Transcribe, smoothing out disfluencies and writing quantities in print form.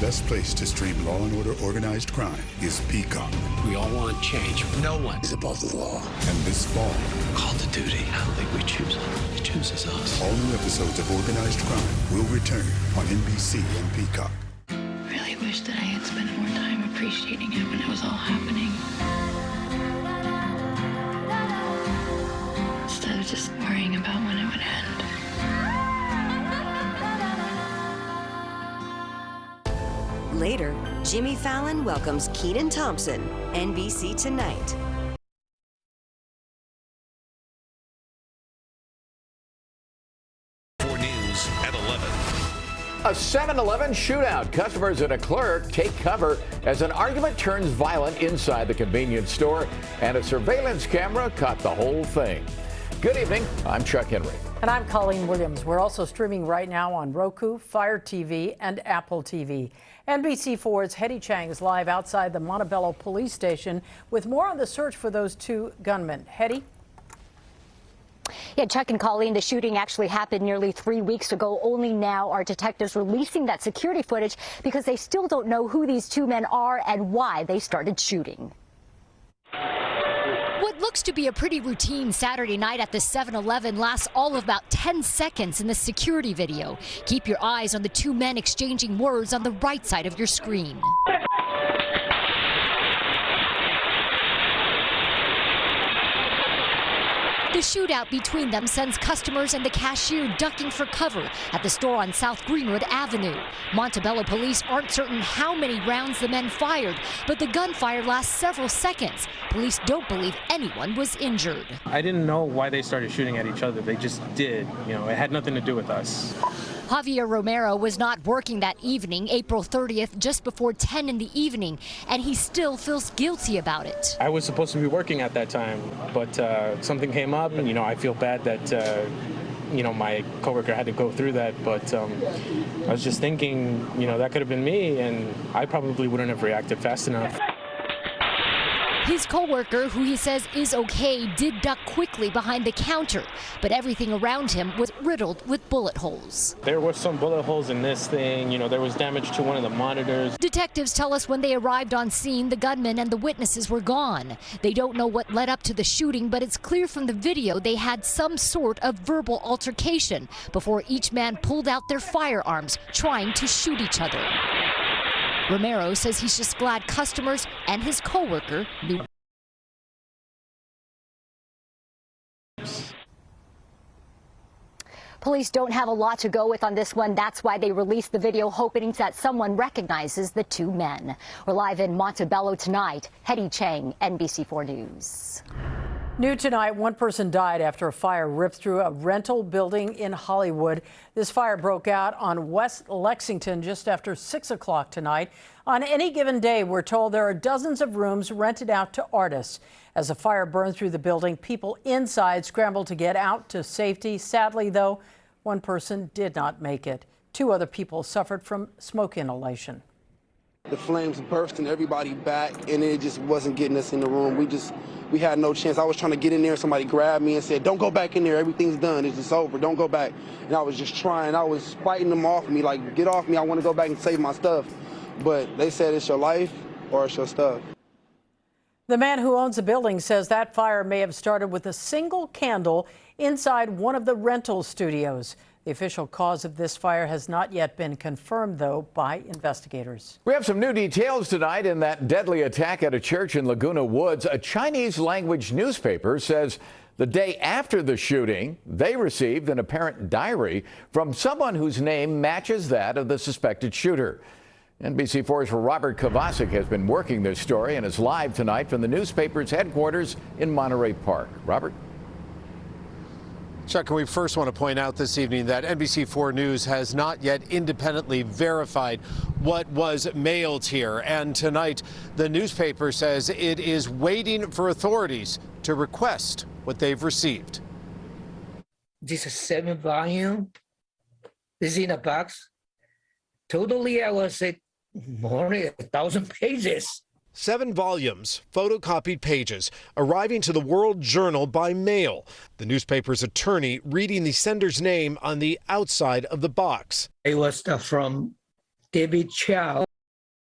best place to stream Law & Order Organized Crime is Peacock. We all want change. No one is above the law. And this fall, Call to duty. I don't think we choose them. It chooses us. all new episodes of Organized Crime will return on NBC and Peacock. I really wish that I had spent more time appreciating it when it was all happening. Instead of just worrying about when it would end. Later, Jimmy Fallon welcomes Kenan Thompson, NBC Tonight. For news at 11. A 7-Eleven shootout. Customers and a clerk take cover as an argument turns violent inside the convenience store, and a surveillance camera caught the whole thing. Good evening. I'm Chuck Henry. And I'm Colleen Williams. We're also streaming right now on Roku, Fire TV, and Apple TV. NBC4's Hetty Chang is live outside the Montebello police station with more on the search for those two gunmen. Hetty? Yeah, Chuck and Colleen, the shooting actually happened nearly 3 weeks ago. Only now are detectives releasing that security footage because they still don't know who these two men are and why they started shooting. What looks to be a pretty routine Saturday night at the 7-Eleven lasts all of about 10 seconds in the security video. Keep your eyes on the two men exchanging words on the right side of your screen. The shootout between them sends customers and the cashier ducking for cover at the store on South Greenwood Avenue. Montebello police aren't certain how many rounds the men fired, but the gunfire lasts several seconds. Police don't believe anyone was injured. I didn't know why they started shooting at each other. They just did. You know, it had nothing to do with us. Javier Romero was not working that evening, April 30th, just before 10 in the evening, and he still feels guilty about it. I was supposed to be working at that time, but something came up, and, I feel bad that, my coworker had to go through that, but I was just thinking, that could have been me, and I probably wouldn't have reacted fast enough. His coworker, who he says is okay, did duck quickly behind the counter, but everything around him was riddled with bullet holes. There were some bullet holes in this thing. There was damage to one of the monitors. Detectives tell us when they arrived on scene, the gunmen and the witnesses were gone. They don't know what led up to the shooting, but it's clear from the video they had some sort of verbal altercation before each man pulled out their firearms, trying to shoot each other. Romero says he's just glad customers and his coworker knew. Police don't have a lot to go with on this one. That's why they released the video, hoping that someone recognizes the two men. We're live in Montebello tonight. Hetty Chang, NBC4 News. New tonight, one person died after a fire ripped through a rental building in Hollywood. This fire broke out on West Lexington just after 6 o'clock tonight. On any given day, we're told there are dozens of rooms rented out to artists. As the fire burned through the building, people inside scrambled to get out to safety. Sadly, though, one person did not make it. 2 other people suffered from smoke inhalation. The flames burst and everybody back, and it just wasn't getting us in the room. We had no chance. I was trying to get in there, and somebody grabbed me and said, "Don't go back in there. Everything's done. It's just over. Don't go back." And I was just trying. I was fighting them off me, like, "Get off me. I want to go back and save my stuff." But they said it's your life or it's your stuff. The man who owns the building says that fire may have started with a single candle inside one of the rental studios. The official cause of this fire has not yet been confirmed, though, by investigators. We have some new details tonight in that deadly attack at a church in Laguna Woods. A Chinese language newspaper says the day after the shooting, they received an apparent diary from someone whose name matches that of the suspected shooter. NBC4's Robert Kovacic has been working this story and is live tonight from the newspaper's headquarters in Monterey Park. Robert? Chuck, and we first want to point out this evening that NBC4 News has not yet independently verified what was mailed here. And tonight, the newspaper says it is waiting for authorities to request what they've received. This is 7 volume. This is in a box. Totally, I was at more than 1,000 pages. 7 volumes, photocopied pages, arriving to the World Journal by mail. The newspaper's attorney reading the sender's name on the outside of the box. It was from David Chow.